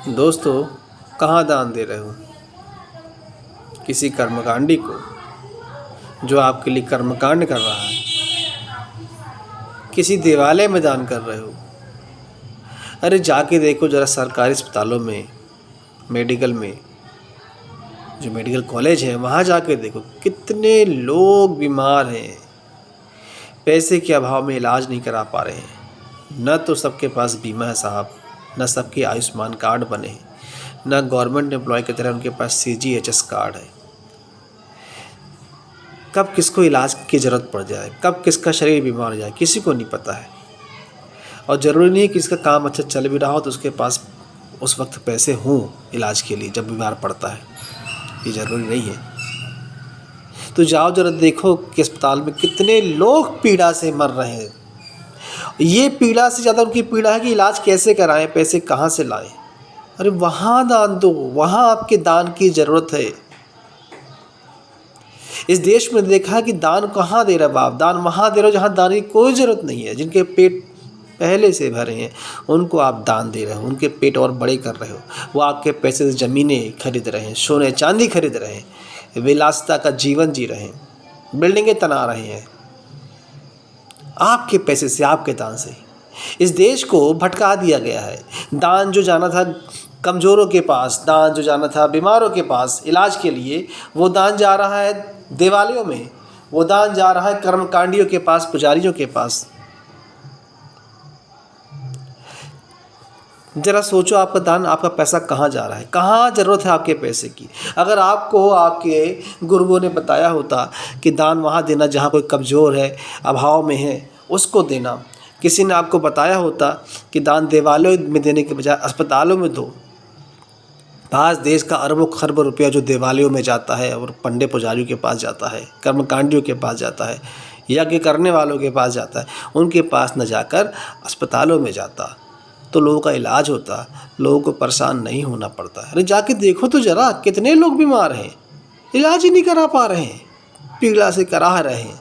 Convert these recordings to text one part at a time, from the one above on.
दोस्तों, कहाँ दान दे रहे हो? किसी कर्मकांडी को जो आपके लिए कर्मकांड कर रहा है? किसी देवालय में दान कर रहे हो? अरे जाके देखो ज़रा सरकारी अस्पतालों में, मेडिकल में, जो मेडिकल कॉलेज है वहाँ जाके देखो कितने लोग बीमार हैं, पैसे के अभाव में इलाज नहीं करा पा रहे हैं। न तो सबके पास बीमा है साहब, न सबके आयुष्मान कार्ड बने हैं, न गवर्नमेंट एम्प्लॉय की तरह उनके पास CGHS कार्ड है। कब किसको इलाज की ज़रूरत पड़ जाए, कब किसका शरीर बीमार हो जाए, किसी को नहीं पता है। और ज़रूरी नहीं है कि इसका काम अच्छा चल भी रहा हो तो उसके पास उस वक्त पैसे हों इलाज के लिए जब बीमार पड़ता है, ये ज़रूरी नहीं है। तो जाओ ज़रा देखो कि अस्पताल में कितने लोग पीड़ा से मर रहे हैं। ये पीड़ा से ज़्यादा उनकी पीड़ा है कि इलाज कैसे कराएं, पैसे कहाँ से लाएं। अरे वहाँ दान दो, वहाँ आपके दान की ज़रूरत है। इस देश में देखा है कि दान कहाँ दे रहा बाप, दान वहाँ दे रहे हो जहाँ दान की कोई ज़रूरत नहीं है। जिनके पेट पहले से भरे हैं उनको आप दान दे रहे हो, उनके पेट और बड़े कर रहे हो। वो आपके पैसे से ज़मीनें खरीद रहे हैं, सोने चांदी खरीद रहे हैं, विलासिता का जीवन जी रहे हैं, बिल्डिंगें तना रहे हैं आपके पैसे से, आपके दान से। इस देश को भटका दिया गया है। दान जो जाना था कमज़ोरों के पास, दान जो जाना था बीमारों के पास इलाज के लिए, वो दान जा रहा है देवालयों में, वो दान जा रहा है कर्मकांडियों के पास, पुजारियों के पास। ज़रा सोचो आपका दान, आपका पैसा कहाँ जा रहा है, कहाँ ज़रूरत है आपके पैसे की। अगर आपको आपके गुरुओं ने बताया होता कि दान वहाँ देना जहाँ कोई कमज़ोर है, अभाव में है, उसको देना। किसी ने आपको बताया होता कि दान देवालयों में देने के बजाय अस्पतालों में दो। आज देश का अरबों खरबों रुपया जो देवालयों में जाता है और पंडे पुजारियों के पास जाता है, कर्मकांडियों के पास जाता है, यज्ञ करने वालों के पास जाता है, उनके पास न जाकर अस्पतालों में जाता तो लोगों का इलाज होता, लोगों को परेशान नहीं होना पड़ता। अरे जाके देखो तो ज़रा कितने लोग बीमार हैं, इलाज ही नहीं करा पा रहे हैं, पीड़ा से करा रहे हैं,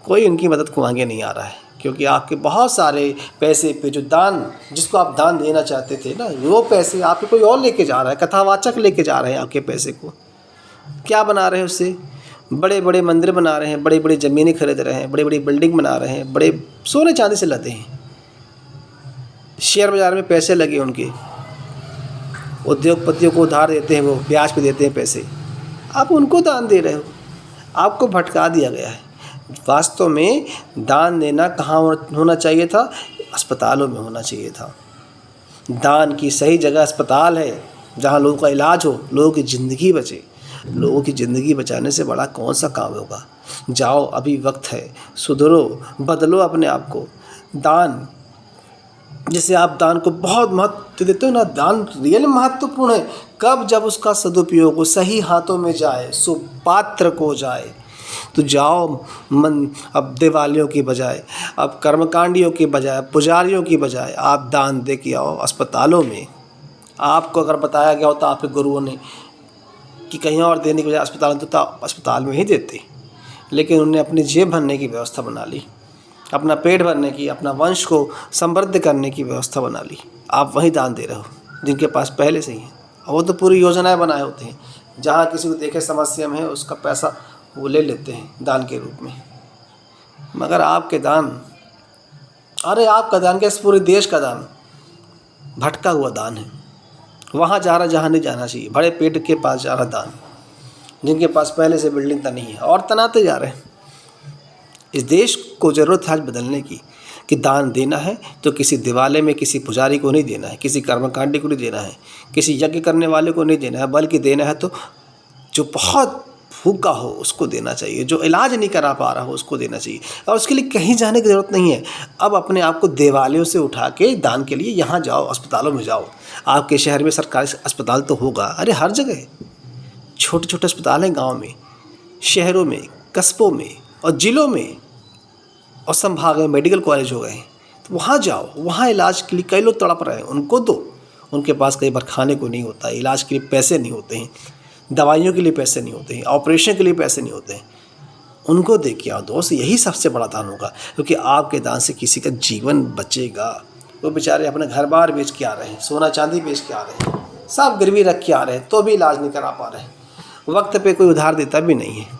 कोई उनकी मदद को आगे नहीं आ रहा है। क्योंकि आपके बहुत सारे पैसे पे जो दान, जिसको आप दान देना चाहते थे ना, वो पैसे आपके कोई और लेके जा रहा है, कथावाचक लेके जा रहे हैं आपके पैसे को। क्या बना रहे हैं उससे? बड़े बड़े मंदिर बना रहे हैं, बड़ी बड़ी ज़मीनें खरीद रहे हैं, बड़ी बड़ी बिल्डिंग बना रहे हैं, बड़े सोने चांदी से लदे हैं। शेयर बाज़ार में पैसे लगे उनके, उद्योगपतियों को उधार देते हैं, वो ब्याज पे देते हैं पैसे, आप उनको दान दे रहे हो। आपको भटका दिया गया है। वास्तव में दान देना कहाँ होना चाहिए था? अस्पतालों में होना चाहिए था। दान की सही जगह अस्पताल है, जहाँ लोगों का इलाज हो, लोगों की ज़िंदगी बचे। लोगों की ज़िंदगी बचाने से बड़ा कौन सा काम होगा। जाओ, अभी वक्त है, सुधरो, बदलो अपने आप को। दान, जैसे आप दान को बहुत महत्व देते हो ना, दान रियल महत्वपूर्ण है कब? जब उसका सदुपयोग हो, सही हाथों में जाए, सुपात्र को जाए। तो जाओ मन, अब देवालयों की बजाय, अब कर्मकांडियों की बजाय, पुजारियों की बजाय आप दान दे के आओ अस्पतालों में। आपको अगर बताया गया होता आपके गुरुओं ने कि कहीं और देने की बजाय अस्पताल, तो अस्पताल में ही देते, लेकिन उन्होंने अपनी जेब भरने की व्यवस्था बना ली, अपना पेट भरने की, अपना वंश को समृद्ध करने की व्यवस्था बना ली। आप वही दान दे रहे हो जिनके पास पहले से ही है। वो तो पूरी योजनाएं बनाए होते हैं, जहाँ किसी को देखे समस्या में है उसका पैसा वो ले लेते हैं दान के रूप में। मगर आपके दान, अरे आपका दान क्या, इस पूरे देश का दान भटका हुआ दान है। वहाँ जा रहा जहाँ नहीं जाना चाहिए, बड़े पेट के पास जा रहा दान, जिनके पास पहले से बिल्डिंग तनी है और तनाते जा रहे हैं। इस देश को ज़रूरत है आज बदलने की कि दान देना है तो किसी दिवालय में किसी पुजारी को नहीं देना है, किसी कर्मकांडी को नहीं देना है, किसी यज्ञ करने वाले को नहीं देना है, बल्कि देना है तो जो बहुत भूखा हो उसको देना चाहिए, जो इलाज नहीं करा पा रहा हो उसको देना चाहिए। और उसके लिए कहीं जाने की ज़रूरत नहीं है। अब अपने आप को देवालयों से उठा के दान के लिए यहाँ जाओ, अस्पतालों में जाओ। आपके शहर में सरकारी अस्पताल तो होगा, अरे हर जगह छोटे छोटे अस्पताल हैं, गाँव में, शहरों में, कस्बों में और ज़िलों में और संभाग में मेडिकल कॉलेज हो गए, तो वहाँ जाओ, वहाँ इलाज के लिए कई लोग तड़प रहे हैं, उनको दो। उनके पास कई बार खाने को नहीं होता, इलाज के लिए पैसे नहीं होते हैं, दवाइयों के लिए पैसे नहीं होते हैं, ऑपरेशन के लिए पैसे नहीं होते हैं, उनको दे के आओ दोस्त। यही सबसे बड़ा दान होगा, क्योंकि आपके दान से किसी का जीवन बचेगा, वो बेचारे अपने घर बार बेच के आ रहे हैं, सोना चांदी बेच के आ रहे हैं, सब गिरवी रख के आ रहे हैं, तो भी इलाज नहीं करा पा रहे हैं। वक्त पे कोई उधार देता भी नहीं है।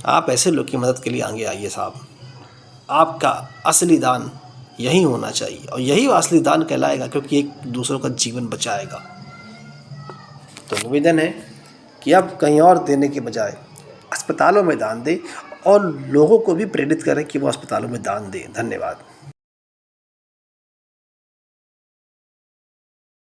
आप ऐसे लोग की मदद के लिए आगे आइए साहब। आपका असली दान यही होना चाहिए और यही असली दान कहलाएगा, क्योंकि एक दूसरों का जीवन बचाएगा। तो निवेदन है कि अब कहीं और देने के बजाय अस्पतालों में दान दें और लोगों को भी प्रेरित करें कि वो अस्पतालों में दान दें। धन्यवाद।